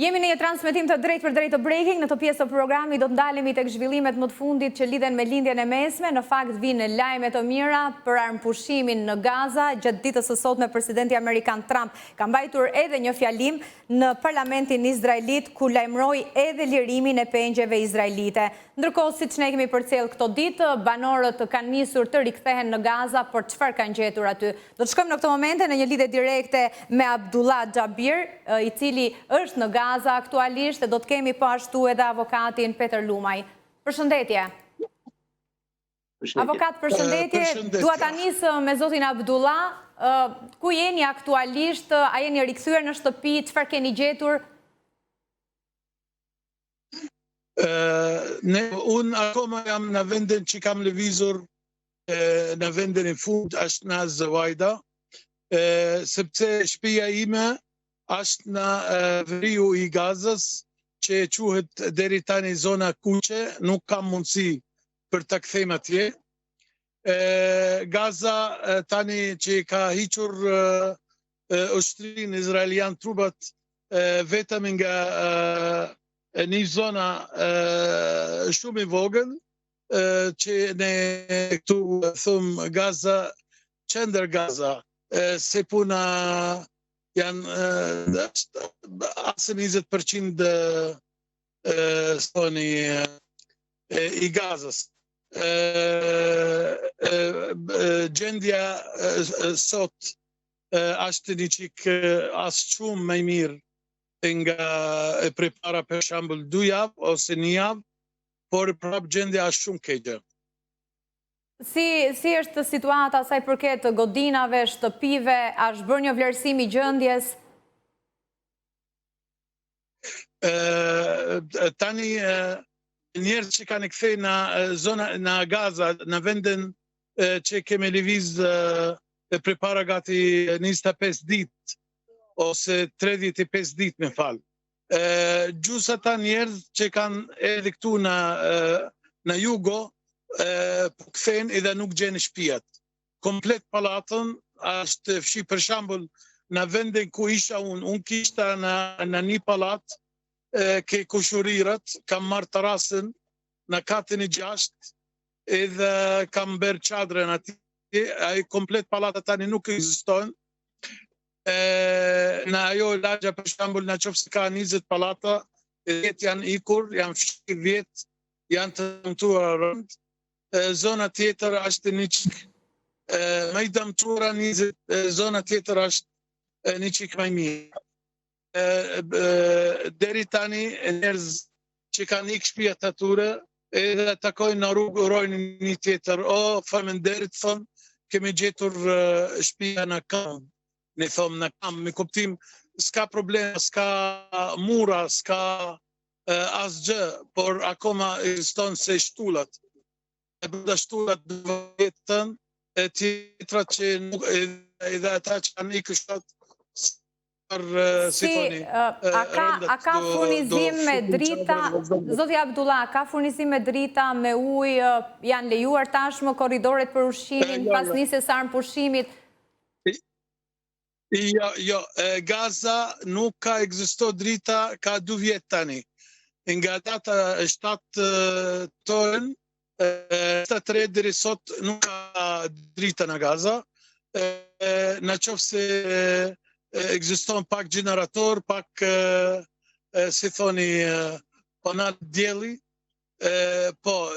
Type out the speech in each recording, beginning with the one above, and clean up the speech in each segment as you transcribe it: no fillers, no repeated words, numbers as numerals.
Jemi në një transmetim të drejt për drejt të breaking. Në të pjesë të programi do të ndalemi tek zhvillimet më të fundit që lidhen me lindjen e mesme. Në fakt vinë lajme të mira për armëpushimin në Gaza. Gjatë ditës së sotme presidenti amerikan Trump ka mbajtur edhe një fjalim në parlamentin izraelit ku lajmëroi edhe lirimin e pengjeve izraelite. Ndërkohë, siç ne kemi përcjell këto ditë, banorët kanë nisur të rikthehen në Gaza, por çfarë kanë gjetur aty? Do të shkojmë në këtë momente në një lidhje direkte me Abdullah Xhabir, i cili është në Gaza aktualisht, dhe do të kemi po ashtu edhe avokatin Peter Lumaj. Përshëndetje. Avokat, përshëndetje. Dua ta nis me zotin Abdullah. Ku jeni aktualisht? A jeni rikthyer në shtëpi? Çfarë keni gjetur? Unë akoma jam në vendin që kam lëvizur në vendin e fund, është në Zëvajda, sepse shtëpia ime është në veriu i Gazës, që quhet deri tani zona kuqe, nuk kam mundësi për të kthejmë atje. Gaza tani që ka hiqur ushtrin izraelian trupat vetëm nga një zona shumë i vogël, që ne këtu thëmë Gaza, qendër Gaza, se puna janë asë 20% i Gazës. Gjendja sot është një qik asë shumë më mirë nga e prepara për shembull 2 javë ose 1 javë, por prap gjendja është shumë keqe. Si është situata sa i përket godinave, shtëpive, a është bërë një vlerësim i gjendjes? Tani njerëz që kanë kthej në Gaza, në vendin që kemi lëviz përpara gati 25 ditë ose 35 ditë, me falë. Gjusa ta njerëz që kanë edhe këtu në jugo, po kthejnë edhe nuk gjenë shtëpiat. Komplet palatën është fshi, për shembull, në vendin ku isha unë kishta në një palat, ke kushurirat, kam marrë terasën në katin e 6, edhe kam bërë çadrën aty, komplet palata tani nuk ekzistojnë. Në ajo lagja, për shembull, në qoftë se ka 20 palata, 10 janë ikur, janë fshi 10, janë të dëmtuara rënd. Zona tjetër është një qik më i dëmtuara, zona tjetër është një qik më i mirë. Deri tani njerëz që kanë ikë shtëpiat atyre, edhe takojnë në rrugë, urojnë një tjetër, faleminderit, thonë, kemi gjetur shtëpia në këmbë. Ne thomë në kam, me kuptim, s'ka problema, s'ka mura, s'ka asgjë, por akoma ekziston se shtullat. E bërda shtullat dhe vetën, e tjetrat që nuk, edhe ata që kanë i kështat, a ka furnizim me drita, zoti Abdullah, ka furnizim me drita, me ujë, janë lejuar tashmë korridoret për ushqimin, pas nisjes së armëpushimit? Jo, Gaza nuk ka ekzisto drita ka 2 vjet tani. Nga data 7 tonë, 3 deri sot nuk ka drita në Gaza. Në qoftë se ekziston pak generator, pak, si thoni, panal dielli, po,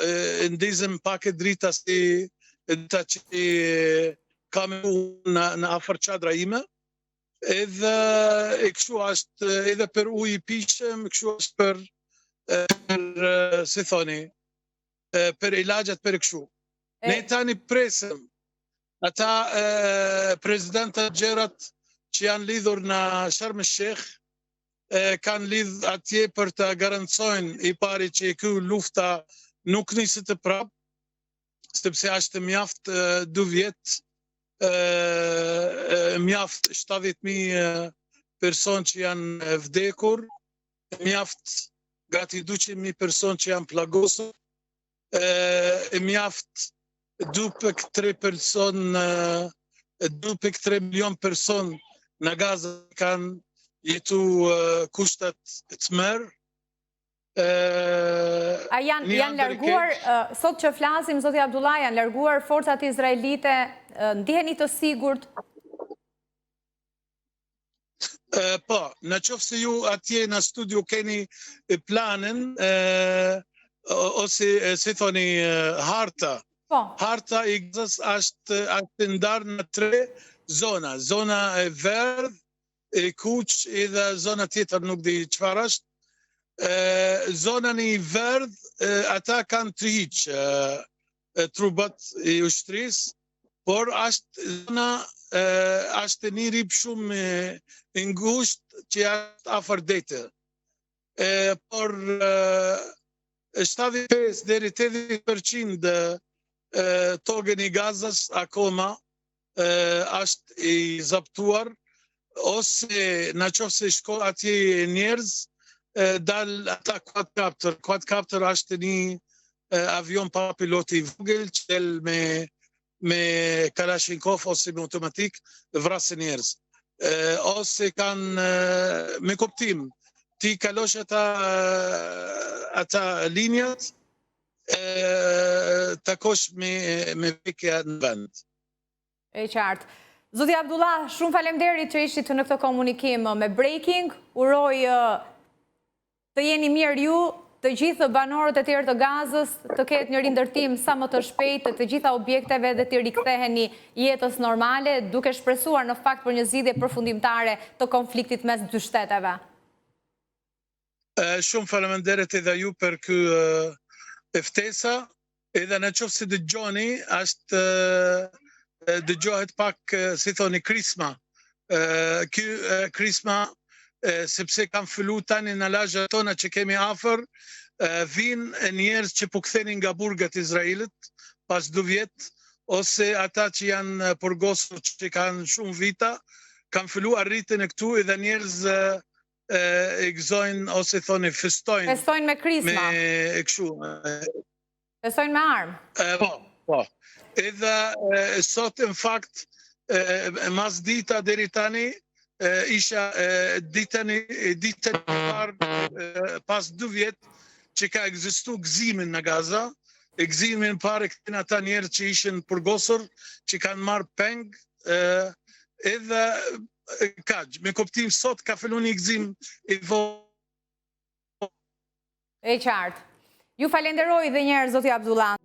ndizim pak e drita si drita që kam në afër çadra ime. Edhe e kështu është edhe për ujë i pishëm, kështu është për si thoni, për ilaçet për kështu. Ne tani presim ata prezidentët gjerat që janë lidhur në Sharm el Sheikh, kanë lidh atje për të garancojnë i pari që ky lufta nuk niset të prap, sepse është mjaft 2 vjet, mjaft 70.000 person që janë vdekur, mjaft gati 200.000 person që janë plagosur, mjaft 2.3 milion person në Gaza kanë jetu kushtet të merë. A janë larguar, sot që flasim, zoti Abdullah, janë larguar forcat izraelite, ndiheni të sigurt? Po, në qoftë se ju atje në studio keni planin, ose si thoni harta. Po. Harta i Gazës është ndarë në 3 zona. Zona e verdh, e kuq, edhe zona tjetër nuk di çfarë është. Zonën i verdh, ata kanë të hiq trubat i ushtrisë, por zona është një rip shumë i ngusht që është afër dete. Por 75 deri 80% togën i Gazës akoma është i zaptuar, ose në qoftë se shko atje njerëz, dal ata quadcopter është një avion pa pilot i vogël që del me Kalashnikov ose me automatik vrasin njerëz. Ose kanë me kuptim ti kalosh ata linjat, takosh me pekja në vend. E qartë. Zoti Abdullah, shumë faleminderit që ishit në këtë komunikim me Breaking. Uroj të jeni mirë ju, të gjithë banorët e tjerë të Gazës, të ketë një rindërtim sa më të shpejtë të gjitha objekteve dhe të riktheheni jetës normale, duke shpresuar në fakt për një zgjidhje përfundimtare të konfliktit mes dy shteteve. Shumë faleminderit edhe ju për këtë ftesa, edhe në qoftë se dëgjoni, është dëgjohet pak, si thoni, krisma. Ky krisma, sepse kam fillu tani në lagja tona që kemi afër, vinë njerëz që po kthenin nga burgat Izraelit pas 2 vjet, ose ata që janë përgosur që kanë shumë vita, kanë fillu arritën e këtu edhe njerëz e gëzojnë ose thoni festojnë. Festojnë me krisma. Festojnë me armë. Po. Edhe sot në fakt mas dita deri tani isha ditën e parë pas 2 vjet që ka ekzistu gëzimin në Gaza. Gëzimin parë këtin ata njerë që ishin përgosur, që kanë marrë peng, edhe kaq, me kuptim sot ka fillu një gëzim i E qartë. Ju falenderoj dhe njerë, zoti Abdullah.